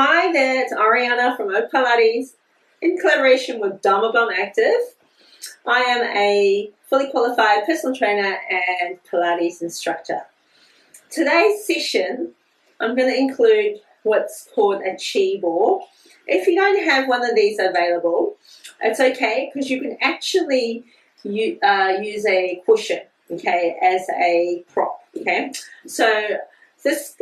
Hi there, it's Oriana from Pilates in collaboration with Dharma Active. I am a fully qualified personal trainer and Pilates instructor. Today's session, I'm going to include what's called a chi ball. If you don't have one of these available, it's okay because you can actually use a cushion, okay, as a prop, okay. So this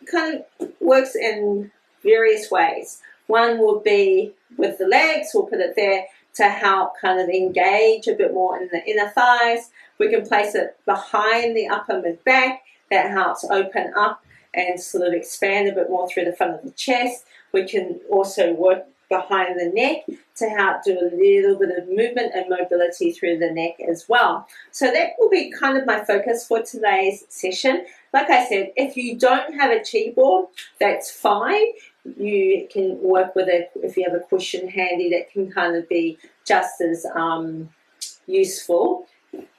kind of works in various ways. One would be with the legs, we'll put it there to help kind of engage a bit more in the inner thighs. We can place it behind the upper mid back. That helps open up and sort of expand a bit more through the front of the chest. We can also work behind the neck to help do a little bit of movement and mobility through the neck as well. So that will be kind of my focus for today's session. Like I said, if you don't have a chi ball, that's fine. You can work with it if you have a cushion handy that can kind of be just as useful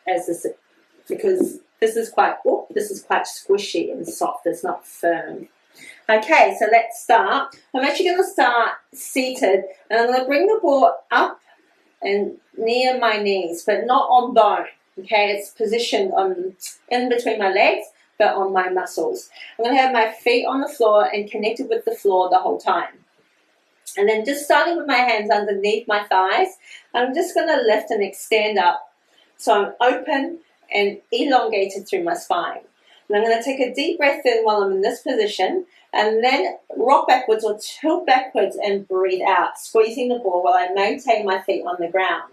as this, because this is quite squishy and soft. It's not firm. Okay, so let's start. I'm actually going to start seated, and I'm going to bring the ball up and near my knees, but not on bone. Okay, it's positioned in between my legs, but on my muscles. I'm going to have my feet on the floor and connected with the floor the whole time. And then just starting with my hands underneath my thighs, I'm just going to lift and extend up. So I'm open and elongated through my spine. And I'm going to take a deep breath in while I'm in this position, and then rock backwards or tilt backwards and breathe out, squeezing the ball while I maintain my feet on the ground.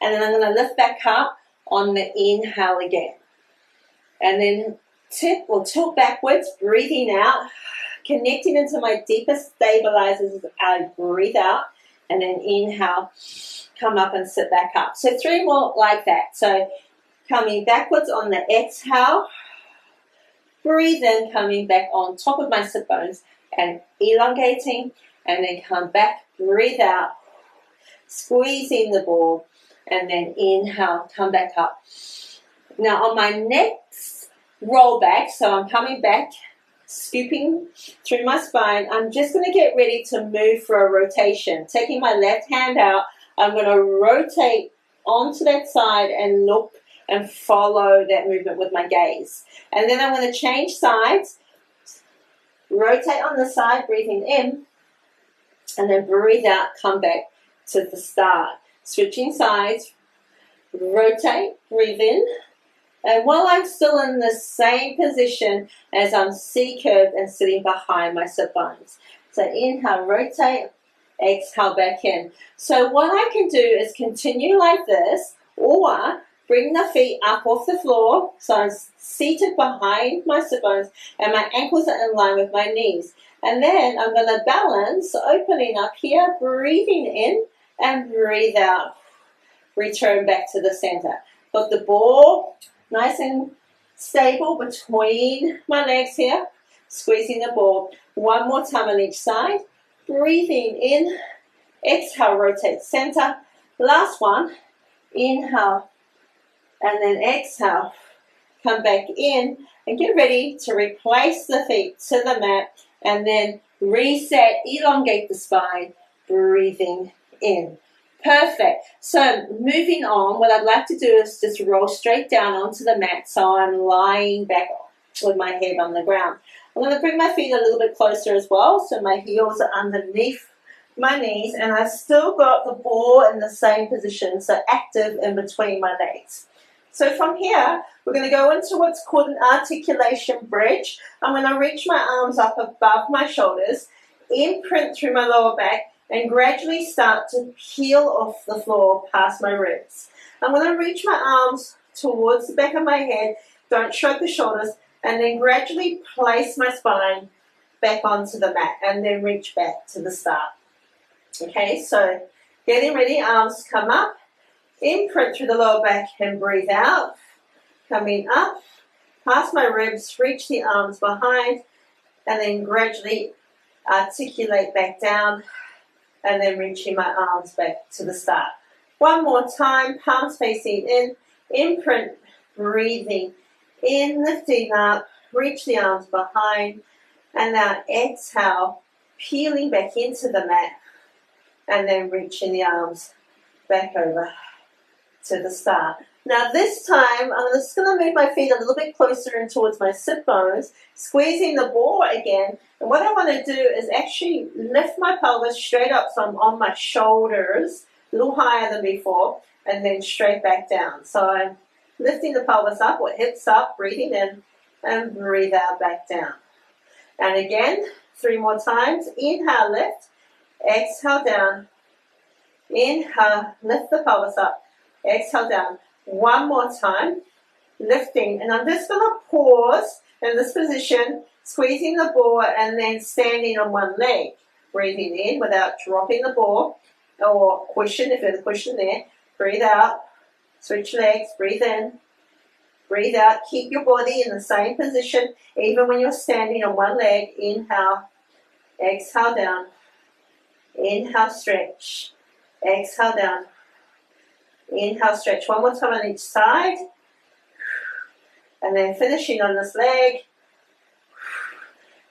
And then I'm going to lift back up on the inhale again. And then tip or tilt backwards, breathing out, connecting into my deepest stabilizers as I breathe out, and then inhale, come up and sit back up. So 3 more like that. So coming backwards on the exhale, breathe in, coming back on top of my sit bones and elongating, and then come back, breathe out, squeezing the ball, and then inhale, come back up. Now on my next roll back, so I'm coming back, scooping through my spine, I'm just going to get ready to move for a rotation. Taking my left hand out, I'm going to rotate onto that side and look and follow that movement with my gaze. And then I'm going to change sides, rotate on the side, breathing in, and then breathe out, come back to the start. Switching sides, rotate, breathe in, and while I'm still in the same position as I'm C-curved and sitting behind my sit bones. So inhale, rotate, exhale back in. So what I can do is continue like this, or bring the feet up off the floor, so I'm seated behind my sit bones and my ankles are in line with my knees. And then I'm going to balance, opening up here, breathing in and breathe out. Return back to the center. Got the ball nice and stable between my legs here, squeezing the ball. 1 more time on each side. Breathing in, exhale, rotate center. Last one, inhale, and then exhale, come back in and get ready to replace the feet to the mat and then reset, elongate the spine, breathing in. Perfect. So moving on, what I'd like to do is just roll straight down onto the mat so I'm lying back with my head on the ground. I'm going to bring my feet a little bit closer as well so my heels are underneath my knees and I've still got the ball in the same position, so active in between my legs. So from here, we're going to go into what's called an articulation bridge. I'm going to reach my arms up above my shoulders, imprint through my lower back, and gradually start to peel off the floor past my ribs. I'm going to reach my arms towards the back of my head, don't shrug the shoulders, and then gradually place my spine back onto the mat, and then reach back to the start. Okay, so getting ready, arms come up, imprint through the lower back and breathe out, coming up, past my ribs, reach the arms behind, and then gradually articulate back down, and then reaching my arms back to the start. 1 more time, palms facing in, imprint, breathing in, lifting up, reach the arms behind, and now exhale, peeling back into the mat, and then reaching the arms back over to the start. Now this time, I'm just going to move my feet a little bit closer in towards my sit bones, squeezing the ball again. And what I want to do is actually lift my pelvis straight up so I'm on my shoulders, a little higher than before, and then straight back down. So I'm lifting the pelvis up or hips up, breathing in, and breathe out back down. And again, 3 more times. Inhale, lift. Exhale, down. Inhale, lift the pelvis up. Exhale, down. 1 more time. Lifting. And I'm just going to pause in this position, squeezing the ball, and then standing on one leg. Breathing in without dropping the ball or cushion, if there's a cushion there. Breathe out. Switch legs. Breathe in. Breathe out. Keep your body in the same position, even when you're standing on one leg. Inhale. Exhale, down. Inhale, stretch. Exhale, down. Inhale, stretch. 1 more time on each side. And then finishing on this leg.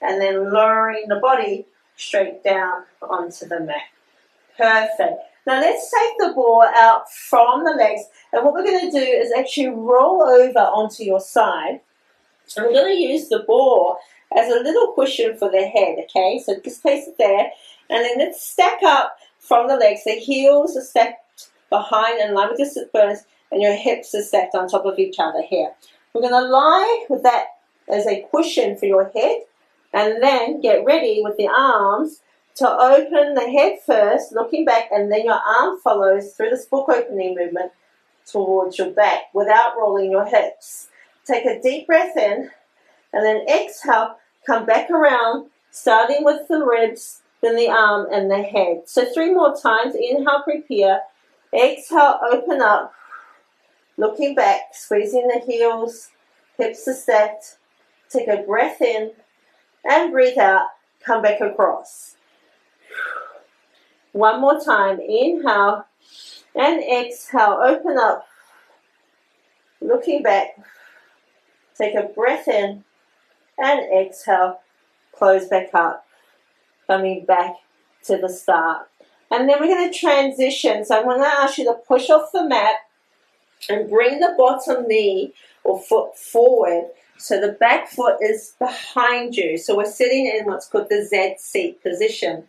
And then lowering the body straight down onto the mat. Perfect. Now let's take the ball out from the legs. And what we're going to do is actually roll over onto your side. And we're going to use the ball as a little cushion for the head, okay? So just place it there. And then let's stack up from the legs. The heels are stacked behind in line with your sit bones, and your hips are stacked on top of each other here. We're going to lie with that as a cushion for your head, and then get ready with the arms to open the head first, looking back, and then your arm follows through this book opening movement towards your back without rolling your hips. Take a deep breath in, and then exhale, come back around, starting with the ribs, then the arm and the head. So 3 more times. Inhale, prepare. Exhale, open up, looking back, squeezing the heels, hips are stacked. Take a breath in and breathe out, come back across. 1 more time. Inhale and exhale, open up, looking back. Take a breath in and exhale, close back up, coming back to the start. And then we're going to transition. So I'm going to ask you to push off the mat and bring the bottom knee or foot forward so the back foot is behind you. So we're sitting in what's called the Z seat position.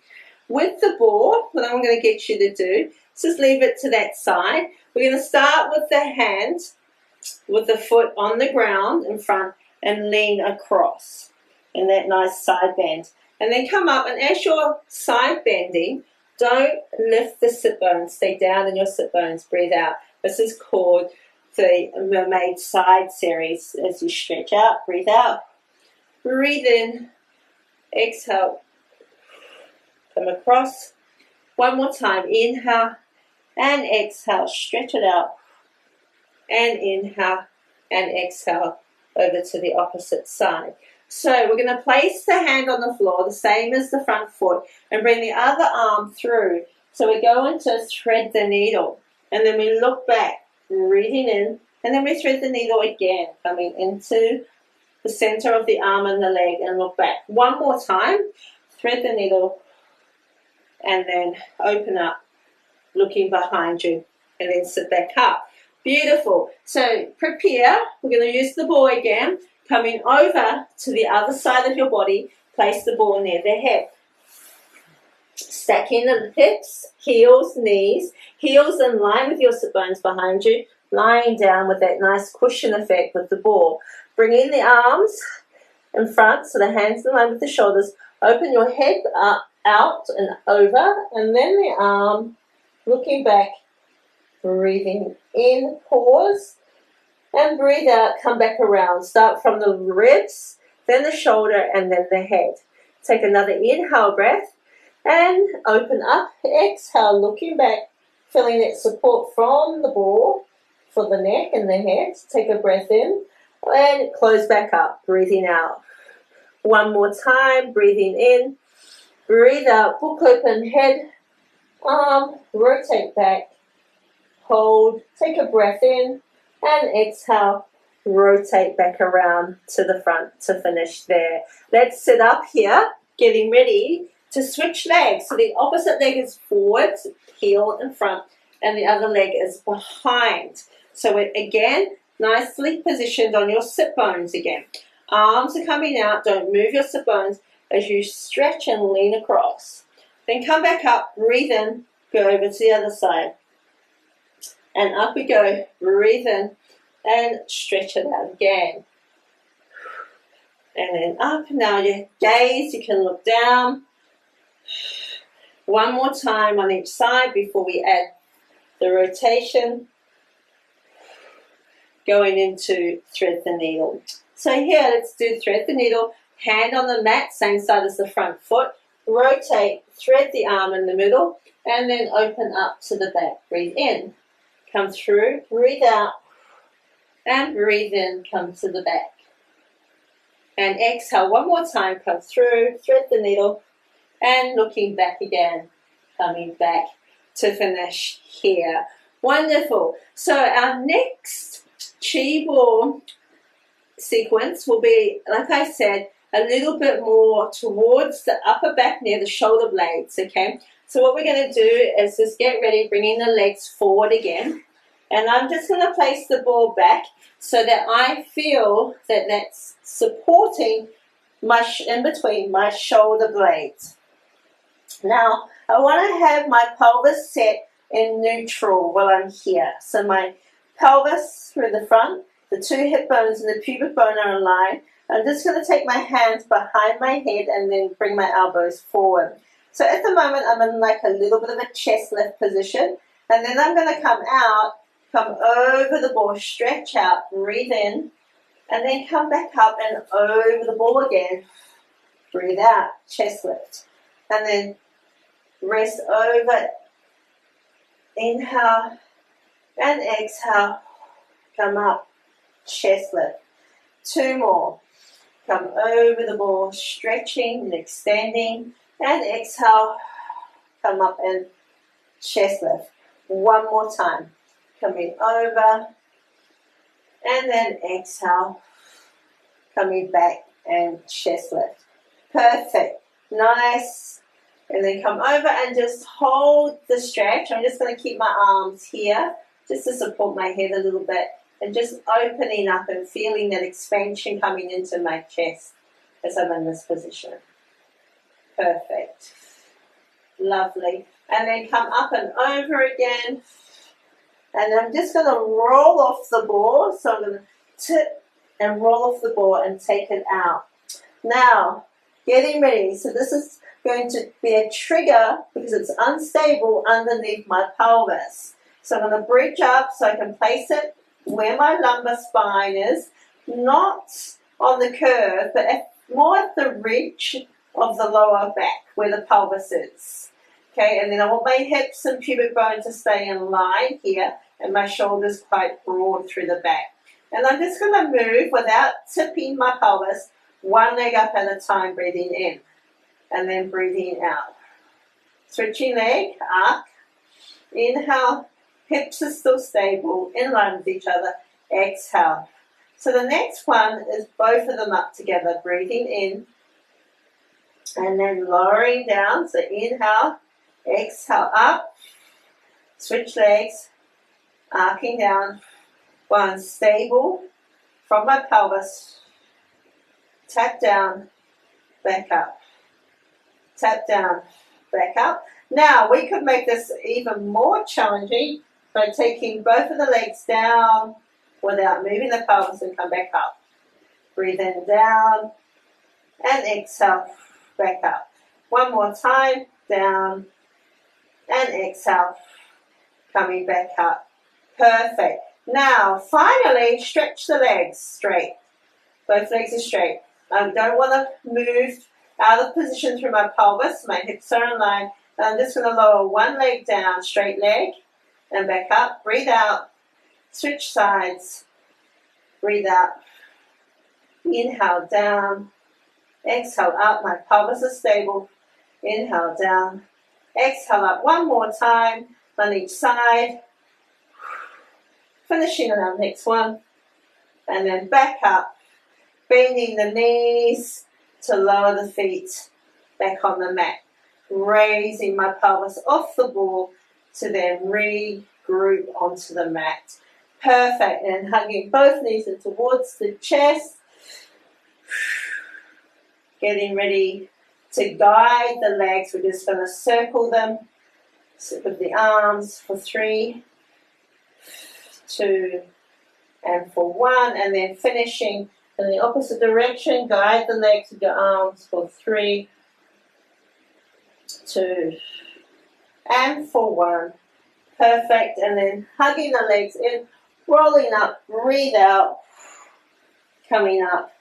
With the ball, what I'm going to get you to do is just leave it to that side. We're going to start with the hand, with the foot on the ground in front, and lean across in that nice side bend. And then come up, and as you're side bending, don't lift the sit bones. Stay down in your sit bones. Breathe out. This is called the mermaid side series. As you stretch out, breathe out. Breathe in. Exhale. Come across. 1 more time. Inhale and exhale. Stretch it out. And inhale and exhale over to the opposite side. So we're going to place the hand on the floor, the same as the front foot, and bring the other arm through. So we're going to thread the needle, and then we look back, breathing in, and then we thread the needle again, coming into the center of the arm and the leg, and look back. 1 more time, thread the needle, and then open up, looking behind you, and then sit back up. Beautiful. So prepare. We're going to use the ball again. Coming over to the other side of your body, place the ball near the hip. Stacking the hips, heels, knees, heels in line with your sit bones behind you, lying down with that nice cushion effect with the ball. Bring in the arms in front, so the hands in line with the shoulders. Open your head up, out and over, and then the arm looking back, breathing in, pause. And breathe out, come back around. Start from the ribs, then the shoulder, and then the head. Take another inhale breath and open up. Exhale, looking back, feeling that support from the ball for the neck and the head. Take a breath in and close back up, breathing out. 1 more time, breathing in. Breathe out, book open, head, arm, rotate back, hold, take a breath in. And exhale, rotate back around to the front to finish there. Let's sit up here, getting ready to switch legs. So the opposite leg is forward, heel in front, and the other leg is behind. So it, again, nicely positioned on your sit bones again. Arms are coming out. Don't move your sit bones as you stretch and lean across. Then come back up, breathe in, go over to the other side. And up we go, breathe in, and stretch it out again. And then up. Now your gaze, you can look down. One more time on each side before we add the rotation. Going into thread the needle. So here, let's do thread the needle. Hand on the mat, same side as the front foot. Rotate, thread the arm in the middle, and then open up to the back. Breathe in, come through, breathe out, and breathe in, come to the back. And exhale one more time, come through, thread the needle, and looking back again, coming back to finish here. Wonderful. So our next chi ball sequence will be, like I said, a little bit more towards the upper back near the shoulder blades, okay? So what we're going to do is just get ready, bringing the legs forward again. And I'm just going to place the ball back so that I feel that that's supporting my in between my shoulder blades. Now, I want to have my pelvis set in neutral while I'm here. So my pelvis through the front, the two hip bones and the pubic bone are aligned. I'm just going to take my hands behind my head and then bring my elbows forward. So at the moment, I'm in like a little bit of a chest lift position. And then I'm going to come out, come over the ball, stretch out, breathe in, and then come back up and over the ball again. Breathe out, chest lift. And then rest over, inhale, and exhale, come up, chest lift. Two more. Come over the ball, stretching and extending, and exhale, come up and chest lift. One more time. Coming over, and then exhale, coming back and chest lift. Perfect. Nice. And then come over and just hold the stretch. I'm just going to keep my arms here just to support my head a little bit. And just opening up and feeling that expansion coming into my chest as I'm in this position. Perfect. Lovely. And then come up and over again. And I'm just going to roll off the ball. So I'm going to tip and roll off the ball and take it out. Now, getting ready. So this is going to be a trigger because it's unstable underneath my pelvis. So I'm going to bridge up so I can place it where my lumbar spine is, not on the curve, but more at the ridge of the lower back where the pelvis is. Okay, and then I want my hips and pubic bone to stay in line here, and my shoulders quite broad through the back. And I'm just going to move without tipping my pelvis, one leg up at a time, breathing in, and then breathing out. Switching leg, arc, inhale, hips are still stable, in line with each other. Exhale. So the next one is both of them up together, breathing in, and then lowering down. So inhale, exhale up, switch legs, arcing down, one stable from my pelvis, tap down, back up, tap down, back up. Now we could make this even more challenging by taking both of the legs down without moving the pelvis and come back up. Breathe in down and exhale, back up. One more time, down and exhale, coming back up. Perfect. Now, finally, stretch the legs straight. Both legs are straight. I don't want to move out of position through my pelvis. My hips are in line. I'm just going to lower one leg down, straight leg, and back up. Breathe out. Switch sides. Breathe out. Inhale down. Exhale up. My pelvis is stable. Inhale down. Exhale up. One more time on each side. Finishing on our next one. And then back up. Bending the knees to lower the feet back on the mat. raising my pelvis off the ball to then regroup onto the mat. Perfect. And hugging both knees in towards the chest. Getting ready to guide the legs. We're just going to circle them with the arms for 3, 2, and for 1. And then finishing in the opposite direction. Guide the legs with your arms for 3, 2, and for 1. Perfect. And then hugging the legs in, rolling up, breathe out, coming up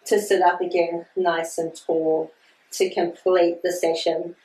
to sit up again nice and tall to complete the session.